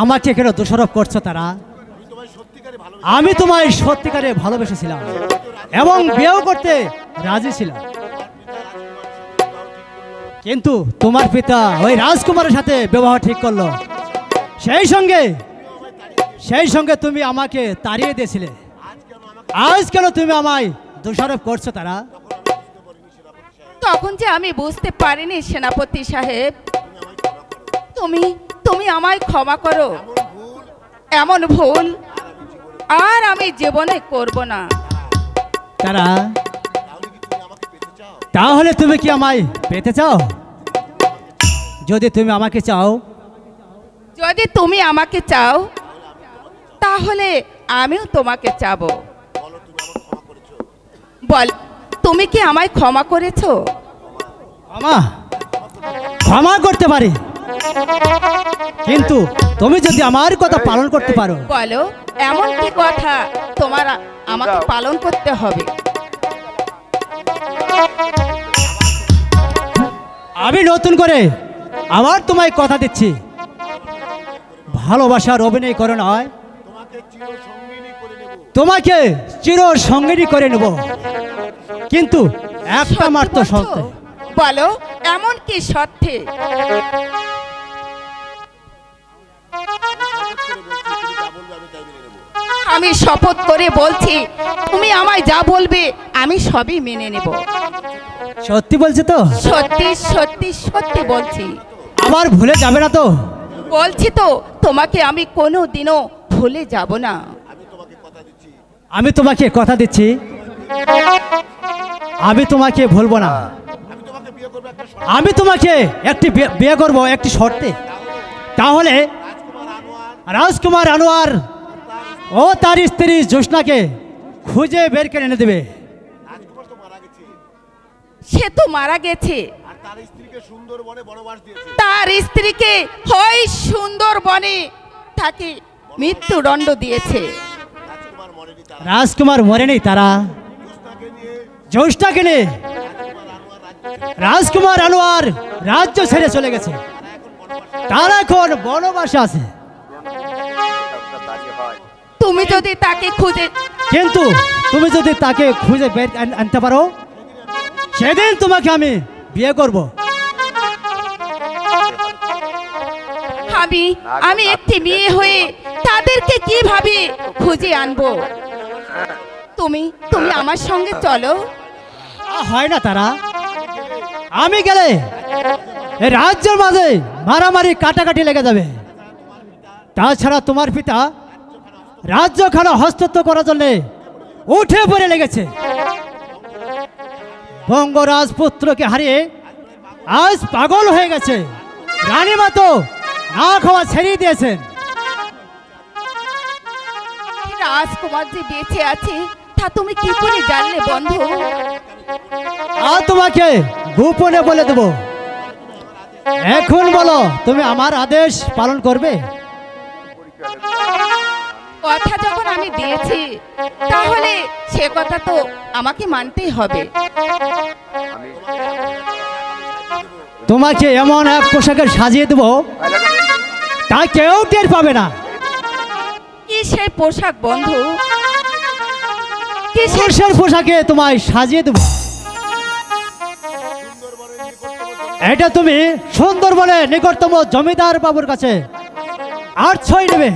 Speaker 5: আমাকে কেন দোষারোপ করছো তারা? আমি তোমায় সত্যিকারে ভালোবেসেছিলাম এবং বিয়েও করতে রাজি ছিলাম, কিন্তু তোমার পিতা ওই রাজকুমারের সাথে ব্যবহার ঠিক করলো। সেই সঙ্গে তুমি আমাকে তাড়িয়ে দিয়েছিলে। আজ কেন তুমি আমায় দোষারোপ করছো তারা?
Speaker 7: তখন যে আমি বুঝতে পারিনি সেনাপতি সাহেব। তুমি তুমি আমায় ক্ষমা করো। এমন ভুল আর আমি জীবনে করব না।
Speaker 5: তারা, তাহলে তুমি কি আমায় পেতে চাও? যদি তুমি আমাকে চাও,
Speaker 7: যদি তুমি আমাকে চাও, তাহলে আমিও তোমাকে চাবো। বল, তুমি কি আমায় ক্ষমা করেছো?
Speaker 5: ক্ষমা করতে পারি, কিন্তু তুমি যদি আমার কথা পালন করতে পারো।
Speaker 7: বলো, এমন কি কথা তোমার আমাকে পালন করতে হবে?
Speaker 5: আমি নতুন করে আবার তোমায় কথা দিচ্ছি, ভালোবাসার অভিনয় করে নয়, তোমাকে চির সঙ্গিনী করে নেব, কিন্তু একটা মাত্র শর্তে।
Speaker 7: বলো, এমন কি শর্তে? আমি শপথ করে বলছি, তুমি আমায় যা বলবে আমি সবই মেনে নেব।
Speaker 5: সত্যি বলছি তো?
Speaker 7: সত্যি সত্যি সত্যি বলছি।
Speaker 5: আবার ভুলে যাবে না তো?
Speaker 7: বলছি তো, তোমাকে আমি কোনো দিনও ভুলে যাব না।
Speaker 5: আমি তোমাকে কথা দিচ্ছি, আমি তোমাকে ভুলবো না। আমি তোমাকে একটি বিয়ে করব একটি শর্তে। তাহলে রাজকুমার আনোয়ার ও তার স্ত্রী জ্যোৎস্নাকে খুঁজে বের করে এনে দেবে।
Speaker 7: সে তো মারা গেছে, তার স্ত্রীকে ওই সুন্দরবনে তাকে মৃত্যুদণ্ড দিয়েছে।
Speaker 5: রাজকুমার মরেনি, তারা জ্যোৎস্নাকে নিয়ে রাজকুমার আনোয়ার রাজ্য ছেড়ে চলে গেছে। তারা এখন বনবাসে আছে।
Speaker 7: তুমি যদি তাকে খুঁজে,
Speaker 5: কিন্তু তুমি যদি তাকে খুঁজে বের আনতে পারো, সেদিন তোমাকে আমি বিয়ে করব।
Speaker 7: আমি একটি মেয়ে হয়ে তাদেরকে কিভাবে খুঁজে আনবো? তুমি তুমি আমার সঙ্গে চলো।
Speaker 5: হয় না তারা, আমি গেলে এই রাজ্যের মাঝে মারামারি কাটাকাটি লেগে যাবে। তাছাড়া তোমার পিতা রাজ্যখানা হস্তত্ব করার জন্য উঠে পড়ে লেগেছে। বঙ্গ রাজপুত্রকে হারিয়ে আজ পাগল হয়ে গেছে। রানীমা তো না খাওয়া ছেড়ে দিয়েছেন।
Speaker 7: রাজকুমার যে বেঁচে আছে তা তুমি কি করে জানলে বন্ধু?
Speaker 5: আর তোমাকে গোপনে বলে দেব। এখন বলো, তুমি আমার আদেশ পালন করবে?
Speaker 7: কথা যখন আমি দিয়েছি তাহলে সে কথা তো আমাকে মানতেই হবে।
Speaker 5: তোমাকে এমন এক পোশাকে সাজিয়ে দেব তা কেউ টের পাবে না।
Speaker 7: কি সেই পোশাক বন্ধু? কি সেই
Speaker 5: পুরুষের পোশাকে তোমায় সাজিয়ে দেব। এটা তুমি সুন্দরবনে নিকটতম জমিদার বাবুর কাছে আশ্রয় নেবে।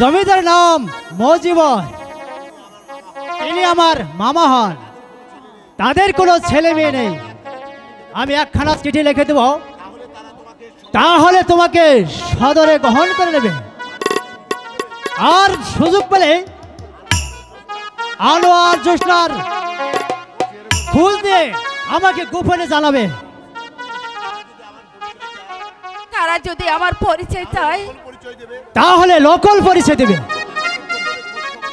Speaker 5: জমিদার নাম মজিবর, তিনি আমার মামা হন। তাদের কোনো ছেলে মেয়ে নেই। আমি একখানা চিঠি লিখে দেব, তাহলে তোমাকে সদরে গ্রহণ করে নেবে। আর সুযোগ পেলে আনোয়ার জোসনার খোঁজ দিয়ে আমাকে গোপনে জানাবে।
Speaker 7: তারা যদি আমার পরিচয় চায়
Speaker 5: তাহলে লোকাল পরিচয় দেবে,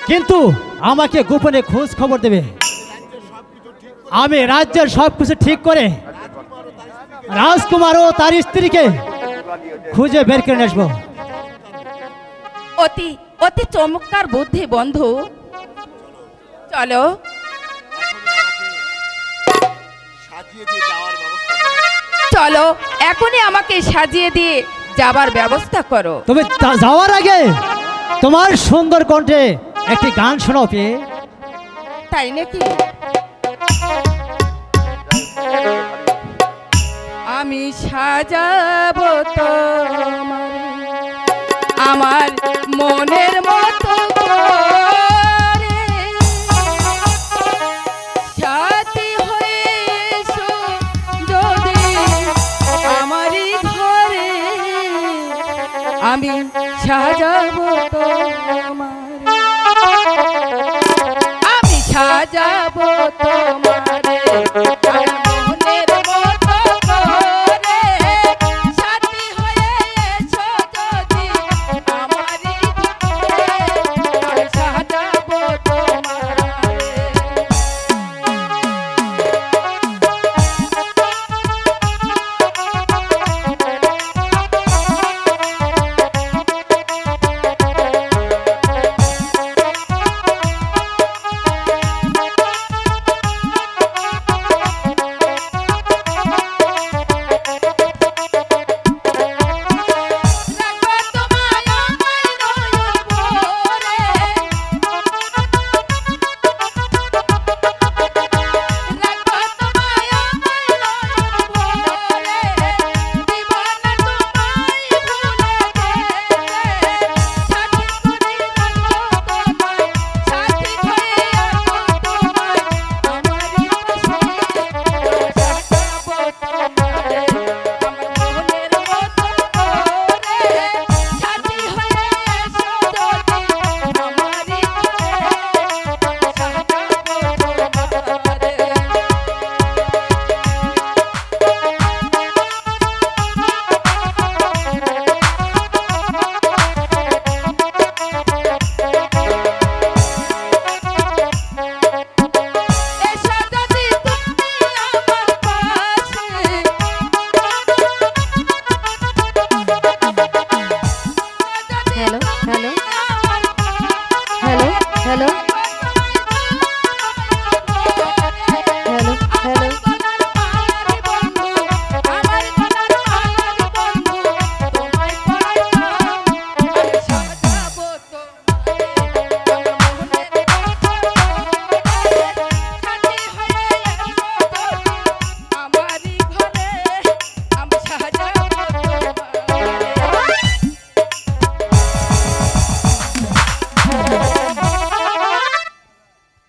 Speaker 5: কিন্তু আমাকে গোপনে খোঁজ খবর দেবে। আমি রাজ্যের সবকিছু ঠিক করে রাজকুমার ও তার স্ত্রীকে খুঁজে বের করে আসবো।
Speaker 7: অতি অতি চমৎকার বুদ্ধি বন্ধু। চলো চলো, এখনই আমাকে সাজিয়ে দিয়ে যাবার ব্যবস্থা করো।
Speaker 5: তবে যাওয়ার আগে তোমার সুন্দর কণ্ঠে একটি গান শোনাও পেয়ে।
Speaker 7: তাই নাকি? আমি সাজাবো তোমারে আমার মনের মতো করে, সাথী হয়ে এসো যদি আমারই ঘরে, আমি সাজাবো তোমারে, আমি সাজাবো তোমারে আমার মনের মতো করে, সাথী হয়ে এসো যদি আমারই ঘরে, আমি সাজাবো তোমারে।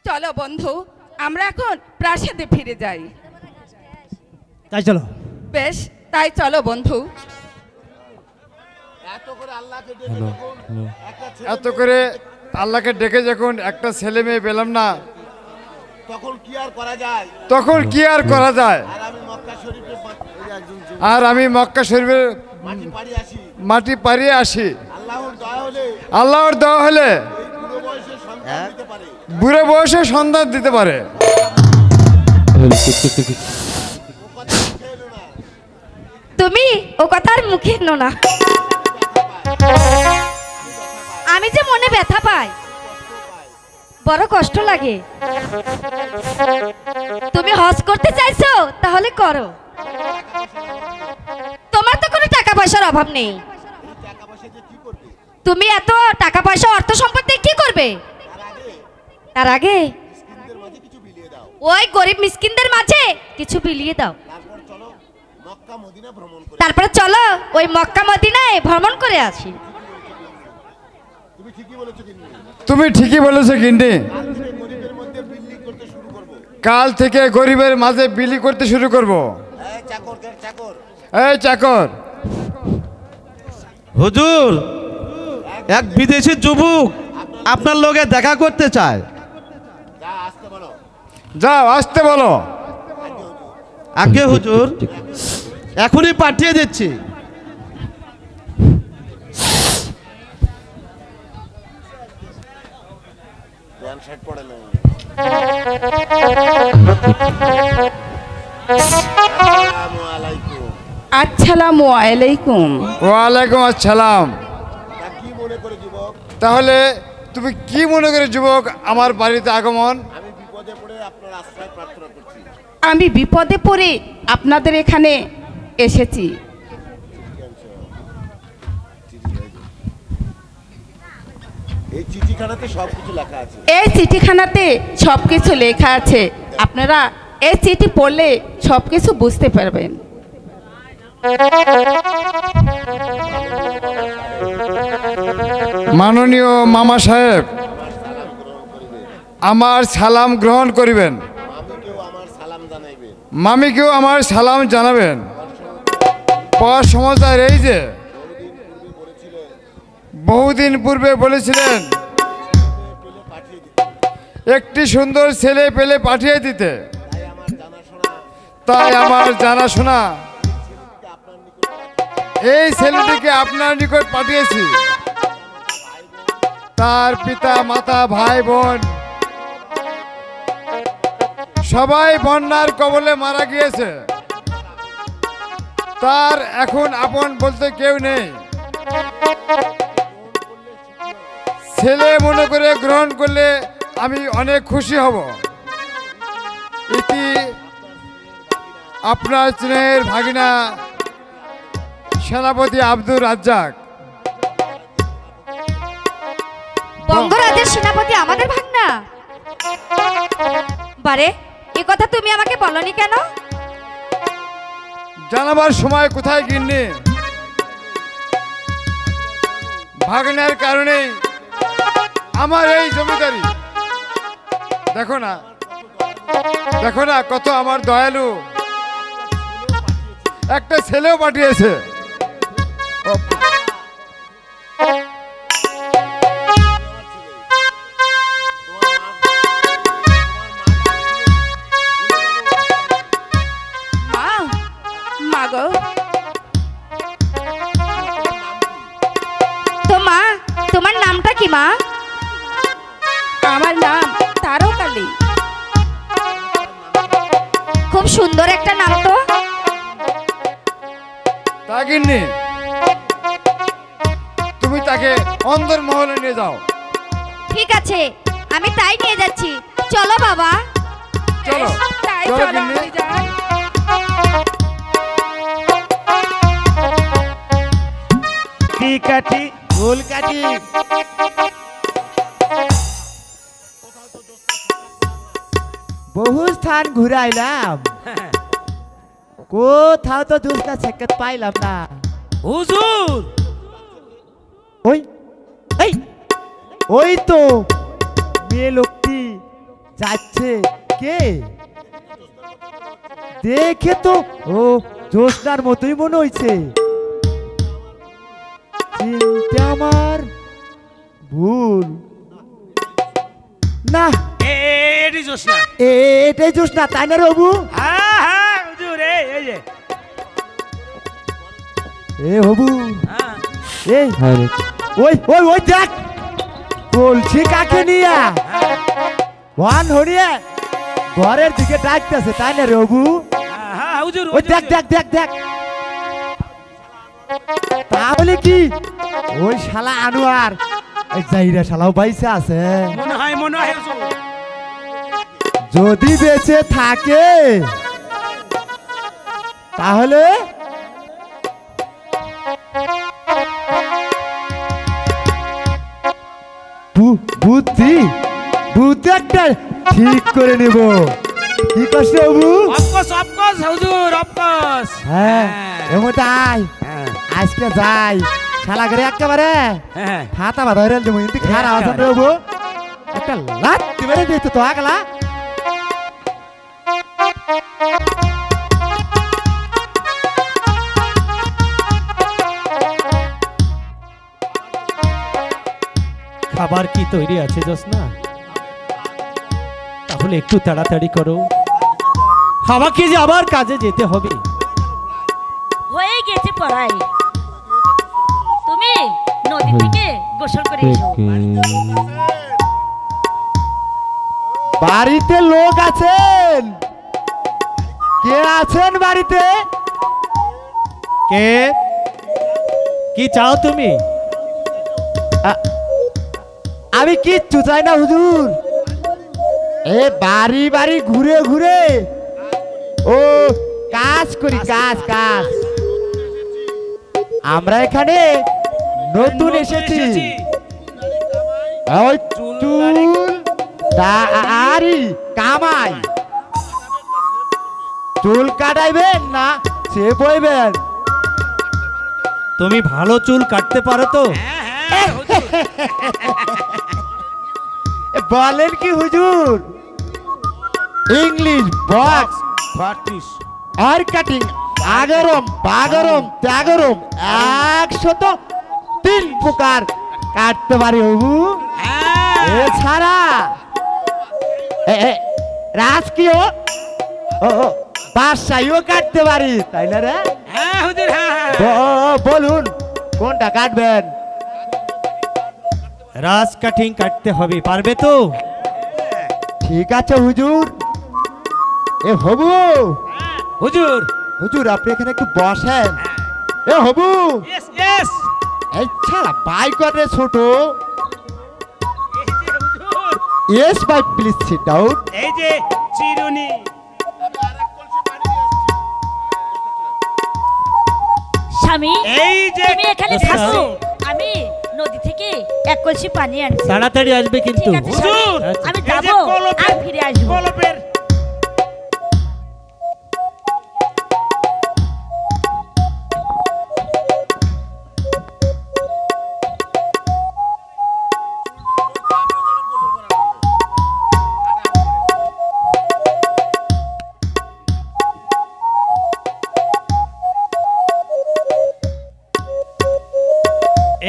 Speaker 7: চলো বন্ধু, আমরা এখন প্রাসাদে ফিরে যাই।
Speaker 5: তাই চলো।
Speaker 7: বেশ, তাই চলো বন্ধু।
Speaker 3: এত করে আল্লাহকে ডেকে যখন একটা ছেলে মেয়ে পেলাম না,
Speaker 10: তখন কি আর করা যায়?
Speaker 3: তখন কি আর করা যায়? আর আমি মক্কা শরীফের মাটি পাড়িয়ে আসি। আল্লাহর দোয়া হলে বুড়ো বয়সে সন্তান দিতে পারে।
Speaker 11: তুমি ও কথা আর মুখে এনো না। আমি যে মনে ব্যথা পাই, বড় কষ্ট লাগে। তুমি হজ করতে চাইছো, তাহলে করো। তোমার তো কোনো টাকা পয়সার অভাব নেই। তুমি এত টাকা পয়সা অর্থ সম্পত্তি কি করবে? তার আগে ওই গরিব মিসকিনদের মাঝে কিছু বিলিয়ে দাও। তারপরে চলো ওই মক্কা মদিনায় ভ্রমণ করে আসি।
Speaker 3: তুমি ঠিকই বলেছো গিন্নি। কাল থেকে গরিবের মাঝে বিলি করতে শুরু করব। এই চাকর,
Speaker 2: হুজুর, এক বিদেশি যুবক আপনার লগে দেখা করতে চায়।
Speaker 3: যাও আসতে বলো।
Speaker 2: আগে হুজুর, এখনই পাঠিয়ে দিচ্ছি।
Speaker 7: আসসালামু আলাইকুম।
Speaker 3: ওয়ালাইকুম আসসালাম। তাহলে তুমি কি মনে করে যুবক আমার বাড়িতে আগমন?
Speaker 7: আমি বিপদে পড়ে আপনাদের এখানে এসেছি।
Speaker 10: এই চিঠিখানাতে সবকিছু লেখা আছে।
Speaker 7: এই চিঠিখানাতে সবকিছু লেখা আছে। আপনারা এই চিঠি পড়লে সবকিছু বুঝতে পারবেন।
Speaker 3: মাননীয় মামা সাহেব, আমার সালাম গ্রহণ করিবেন। মামিকেও আমার সালাম জানাবেন। পর সমাচার এই যে বহুদিন পূর্বে বলেছিলেন একটি সুন্দর ছেলে পেলে পাঠিয়ে দিতে, তাই আমার জানাশোনা এই ছেলেটিকে আপনার নিকট পাঠিয়েছি। তার পিতা মাতা ভাই বোন সবাই বন্যার কবলে মারা গিয়েছে। তার এখন আপন বলতে কেউ নেই। ছেলে মনে করে গ্রহণ করলে আমি অনেক খুশি হব। ইতি আপনার স্নেহের ভাগিনা সেনাপতি আব্দুর রাজ্জাক।
Speaker 11: বঙ্গরাজ্যের সেনাপতি আমাদের ভাগনা? বারে, এ কথা তুমি আমাকে বলনি কেন?
Speaker 3: জানাবার সময় কোথায় গিন্নি? ভাগনার কারণেই আমার এই জমিদারি। দেখো না, দেখো না কত আমার দয়ালু। একটা ছেলেও পাঠিয়েছে।
Speaker 11: তোমার নামটা কি মা?
Speaker 7: আমার নাম তারকালি।
Speaker 11: খুব সুন্দর একটা নাম তো।
Speaker 3: তা গিন্নি, তুমি তাকে অন্দর মহলে নিয়ে যাও।
Speaker 11: ঠিক আছে, আমি তাই নিয়ে যাচ্ছি। চলো বাবা।
Speaker 3: চলো চলো গিন্নি।
Speaker 9: কি কাটি ফুল কাটি বহু স্থান ঘুরাইলাম, কোথাও তো দুসরা সাক্ষাৎ পাইলাম না।
Speaker 2: হুজুর,
Speaker 9: ওই এই ওই তো মেয়ে লোকটি যাচ্ছে। কে দেখে তো ও জোসনার মতোই মনে হইছে। চিনতে আমার ভুল না,
Speaker 12: এটি জোসনা।
Speaker 9: এটাই জোসনা তাই না রে হবু?
Speaker 12: হ্যাঁ হ্যাঁ হুজুর, এই যে
Speaker 9: এ হবু,
Speaker 12: হ্যাঁ
Speaker 9: এই ওই ওই ওই দেখ বলছি কাকে নিয়া ওয়ান হরিয়ে ঘরের দিকে ডাকতেছে তাই না রে হবু?
Speaker 12: হ্যাঁ হুজুর,
Speaker 9: ওই দেখ দেখ দেখ দেখ, তাহলে কি ওই শালা আনোয়ার এই জাইরা শালাও বাইসা আছে?
Speaker 12: মনে হয় হুজুর।
Speaker 9: যদি বেঁচে থাকে তাহলে বুদ্ধি বুদ্ধি একটা ঠিক করে নেব। কি করছ বাবু?
Speaker 12: অফকোর্স হুজুর, অফকোর্স।
Speaker 9: হ্যাঁ এমন তাই আজকে যাই শালা করে একেবারে হাতা বাঁধা হয়ে দেবো কিন্তু খারাপ আছেন রে বাবু, একটা লাত মেরে দিত তো আগলা।
Speaker 4: খাবার কি তৈরি আছে জোসনা? তাহলে একটু তাড়াতাড়ি করো, আমাকে যে আবার কাজে যেতে হবে।
Speaker 8: হয়ে গেছে পড়াই, তুমি নদী থেকে গোসল করে এসো।
Speaker 9: বাড়িতে লোক আছেন? কে আছেন বাড়িতে?
Speaker 4: কে? কি চাও তুমি?
Speaker 9: আমি কিচ্ছু চাই না হুজুর, এ বাড়ি বাড়ি ঘুরে ঘুরে ও কাজ করি, কাজ কাজ। আমরা এখানে নতুন এসেছি, ওই চুল দাড়ি কামাই। চুল কাটাইবেন না সে বইবেন?
Speaker 4: তুমি ভালো চুল কাটতে পারো তো?
Speaker 9: বলেন কি হুজুর? ইংলিশ বক্স আর কাটিং আগরম বাগরম ত্যাগরম 103 প্রকার কাটতে পারি হবু। এছাড়া রাজকীয় বাদশাহীও কাটতে পারি তাই না রে?
Speaker 12: হ্যাঁ হুজুর, হ্যাঁ।
Speaker 9: বলুন কোনটা কাটবেন?
Speaker 4: রাজ কাটিং কাটতে হবে, পারবে তো?
Speaker 9: ঠিক আছে হুজুর। এ হবু
Speaker 12: হুজুর,
Speaker 9: হুজুর আপনি এখানে একটু বসেন। এ হবু, এই ছাড়া বাই করে ছোট। ইয়েস ভাই প্লিজ সিট ডাউন।
Speaker 12: এই যে চিরুনি।
Speaker 8: স্বামী,
Speaker 12: এই যে
Speaker 8: তুমি এখানে থাকো, আমি নদী থেকে এক কলসি পানি আনছি।
Speaker 4: তাড়াতাড়ি আসবে কিন্তু।
Speaker 8: ঠিক আছে স্বামী, আমি যাবো আর ফিরে আসবো।
Speaker 12: কলপের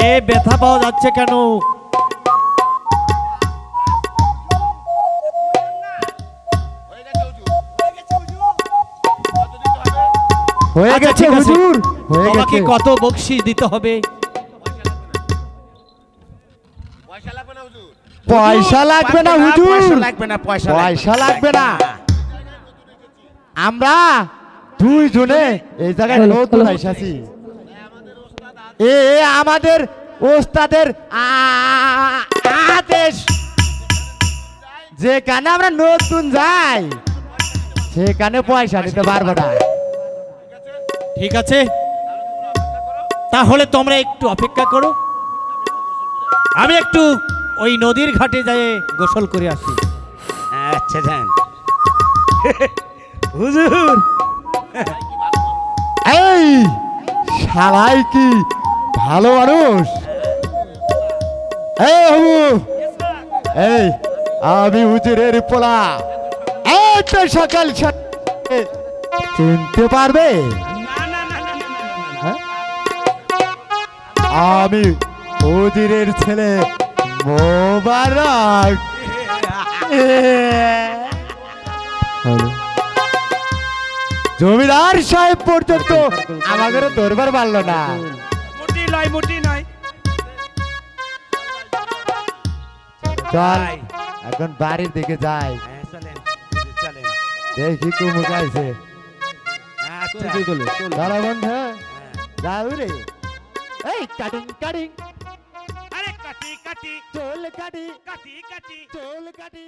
Speaker 4: এ ব্যথা পাওয়া যাচ্ছে কেন?
Speaker 9: হয়ে
Speaker 4: আচ্ছা,
Speaker 9: গেছে
Speaker 4: ঠিক আছে।
Speaker 9: হুজুর, হয়ে
Speaker 4: তোমাকে
Speaker 9: গেছে।
Speaker 4: কত বকশিশ দিতে হবে?
Speaker 9: পয়সা লাগবে না হুজুর,
Speaker 12: পয়সা লাগবে না,
Speaker 9: পয়সা লাগবে না। আমরা দুইজনে এই জায়গায় নতুন এসেছি। এ আমাদের ওস্তাদের আদেশ, যেখানে আমরা নতুন যাই সেখানে পয়সা নিতে পারবো না।
Speaker 4: ঠিক আছে, তাহলে তোমরা একটু অপেক্ষা করো, আমি একটু ওই নদীর ঘাটে যাই গোসল করে আসি।
Speaker 12: আচ্ছা যান হুজুর।
Speaker 9: এই শালাই কি ভালো মানুষ। এই হবু, এই আমি হুজুরের পোলা, এই তো সকাল চিনতে পারবে?
Speaker 12: না
Speaker 9: আমি উজিরের ছেলে মোবারক। জমিদার সাহেব পর্যন্ত আমাদের দরবার পারলো না।
Speaker 12: মুটি নয় মুটি নয়।
Speaker 9: চল এখন বাড়ির দিকে যাই,
Speaker 12: হ্যাঁ, চলেন চলেন।
Speaker 9: দেখি কুমু গাইছে।
Speaker 12: আচ্ছা
Speaker 9: দাঁড়া বন্ধু, যাও রে। এই কাটিং কাটিং,
Speaker 12: আরে কাটি কাটি
Speaker 9: চুল কাটি
Speaker 12: কাটি কাটি
Speaker 9: চুল কাটি।